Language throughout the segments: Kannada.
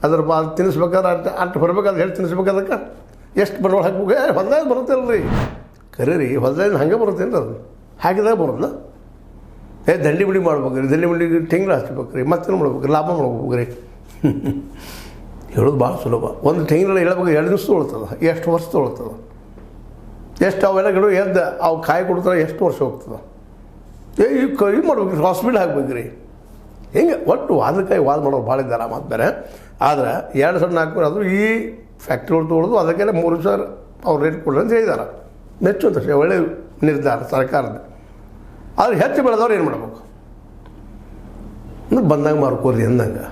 ಅದ್ರ ಅದು ತಿನ್ನಿಸ್ಬೇಕಾದ್ರೆ ಅಟ್ಟು ಬರ್ಬೇಕಾದ್ರೆ ಹೇಳಿ ತಿನ್ನಿಸ್ಬೇಕು ಅದಕ್ಕೆ ಎಷ್ಟು ಬಂಡವಾಳ ಹಾಕ್ಬೇಕು ಹೊಲ್ದಾಗ ಬರುತ್ತಲ್ಲ ರೀ ಕರೆ ರೀ ಹೊಲ್ದಾಗ ಹಂಗೆ ಬರುತ್ತೇನು ಅದು ಹಾಕಿದಾಗ ಬರೋಲ್ಲ ದಂಡಿ ಬಿಡಿ ಮಾಡ್ಬೇಕು ರೀ ದಂಡಿ ಬಿಡಿಗೆ ತಿಂಗಳು ಹಚ್ಬೇಕು ರೀ ಮತ್ತೇನು ಮಾಡ್ಬೇಕು ಲಾಭ ಮಾಡ್ಬೇಕು ರೀ ಹೇಳೋದು ಭಾಳ ಸುಲಭ ಒಂದು ತೆಂಗಿನ ಹೇಳ್ಬೇಕು 2 ದಿವಸ ತೊಗೊಳ್ತದೆ ಎಷ್ಟು ವರ್ಷ ತೊಗೊಳ್ತದೆ ಎಷ್ಟು ಅವೆಲ್ಲ ಗಿಡ ಎದ್ದು ಅವು ಕಾಯಿ ಕೊಡ್ತಾರೆ ಎಷ್ಟು ವರ್ಷ ಹೋಗ್ತದೆ ಇದು ಮಾಡ್ಬೇಕು ಹಾಸ್ಪಿಟ್ಲ್ ಹಾಕ್ಬೇಕು ರೀ ಹಿಂಗೆ ಒಟ್ಟು ವಾದಕಾಯಿ ವಾದ ಮಾಡೋರು ಭಾಳ ಇದ್ದಾರೆ ಮತ್ತು ಬೇರೆ ಆದ್ರೆ 2,400 ಅದು ಈ ಫ್ಯಾಕ್ಟ್ರಿಗಳು ತೊಗೊಳೋದು ಅದಕ್ಕೆಲ್ಲ 3,000 ಅವ್ರು ರೇಟ್ ಕೊಡ್ರಿ ಅಂತ ಹೇಳಿದ್ದಾರೆ ಮೆಚ್ಚುವಂತ ಒಳ್ಳೆಯ ನಿರ್ಧಾರ ಸರ್ಕಾರದ ಆದ್ರೆ ಹೆಚ್ಚು ಬೆಳೆದವ್ರು ಏನು ಮಾಡ್ಬೇಕು ಅಂದ್ರೆ ಬಂದಂಗೆ ಮಾರ್ಕೋರಿ ಅಂದಂಗೆ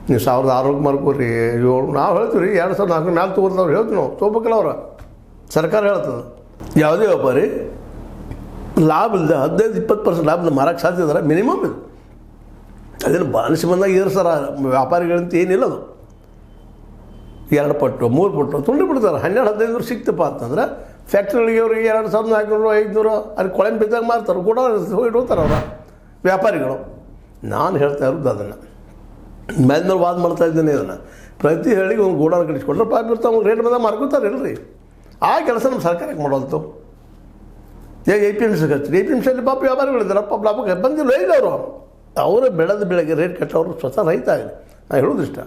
ನೀವು 1,600ಕ್ಕೆ ಮಾರ್ಕೋರಿ 7 ನಾವು ಹೇಳ್ತೀವಿ ರೀ 2,400 ನಾಲ್ಕು ತೊಗೊಳ್ದವ್ರು ಹೇಳ್ತೀವಿ ನಾವು ತೊಗೋಬೇಕಲ್ಲ ಅವ್ರು ಸರ್ಕಾರ ಹೇಳ್ತದೆ ಯಾವುದೇ ವ್ಯಾಪಾರಿ ಲಾಭ ಇಲ್ಲದೆ 15-20% ಲಾಭದ ಮಾರಕ್ಕೆ ಸಾಧ್ಯ ಇದ್ದಾರೆ ಮಿನಿಮಮ್ ಇದು ಅದೇನು ಬಾನಿಸಿ ಬಂದಾಗ ಇದ್ರೆ ಸರ ವ್ಯಾಪಾರಿಗಳಂತ ಏನಿಲ್ಲ ಅದು 2 ಪಟ್ಟು 3 ಪಟ್ಟು ತುಂಡು ಬಿಡ್ತಾರೆ 12-15 ಸಿಕ್ತಪ್ಪ ಅಂತಂದ್ರೆ ಫ್ಯಾಕ್ಟ್ರಿಗಳಿಗೆ ಅವ್ರಿಗೆ 2,400 500 ಅಲ್ಲಿ ಕೊಳೆ ಬಿದ್ದಾಗ ಮಾರ್ತಾರೆ ಕೂಡ ಇಡ್ತಾರೆ ಅವ್ರ ವ್ಯಾಪಾರಿಗಳು ನಾನು ಹೇಳ್ತಾ ಇರೋದು ಅದನ್ನು ಮೇಲೆ ವಾದ ಮಾಡ್ತಾ ಇದ್ದೇನೆ ಇದನ್ನು ಪ್ರತಿ ಹಳ್ಳಿಗೆ ಒಂದು ಗೋಡಾನ್ ಕಳಿಸ್ಕೊಟ್ರೆ ಪಾಪ ಇರ್ತಾವೆ ರೇಟ್ ಬಂದಾಗ ಮಾರ್ಕೋತಾರೆ ಇಲ್ರಿ ಆ ಕೆಲಸ ನಮ್ಮ ಸರ್ಕಾರಕ್ಕೆ ಮಾಡೋಲ್ತು APMC ಹಚ್ಚಿರಿ APMCಯಲ್ಲಿ ಪಾಪ ವ್ಯಾಪಾರಿಗಳಿದ್ದಾರೆ ಪಾಪ ಲಾಭಕ್ಕೆ ಬಂದಿಲ್ಲ ಅವರು ಅವರ ಬೆಳೆದ ಬೆಳೆಗೆ ರೇಟ್ ಕಟ್ಟೋರು ಸ್ವತಃ ರೈತ ಆಗಲಿ ನಾನು ಹೇಳೋದು ಇಷ್ಟ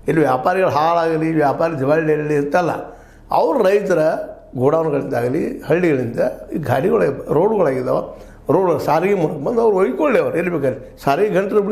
ಇಲ್ಲಿ ವ್ಯಾಪಾರಿಗಳು ಹಾಳಾಗಲಿ ವ್ಯಾಪಾರಿ ದಿವಾಳಿ ಇರ್ತಲ್ಲ ಅವ್ರು ರೈತರ ಗೋಡೌನ್ಗಳಿಂದಾಗಲಿ ಹಳ್ಳಿಗಳಿಂದ ಈ ಗಾಡಿಗಳು ರೋಡ್ಗಳಾಗಿದ್ದಾವೆ ರೋಡ್ ಸಾರಿಗೆ ಮೂಲಕ ಬಂದು ಅವ್ರು ಒಯ್ಕೊಳ್ಳಿ ಅವ್ರು ಎಲ್ಲಿ ಬೇಕಾದ್ರೆ ಸಾರಿಗೆ ಗಂಟಲು ಬಿಡ್ತಾರೆ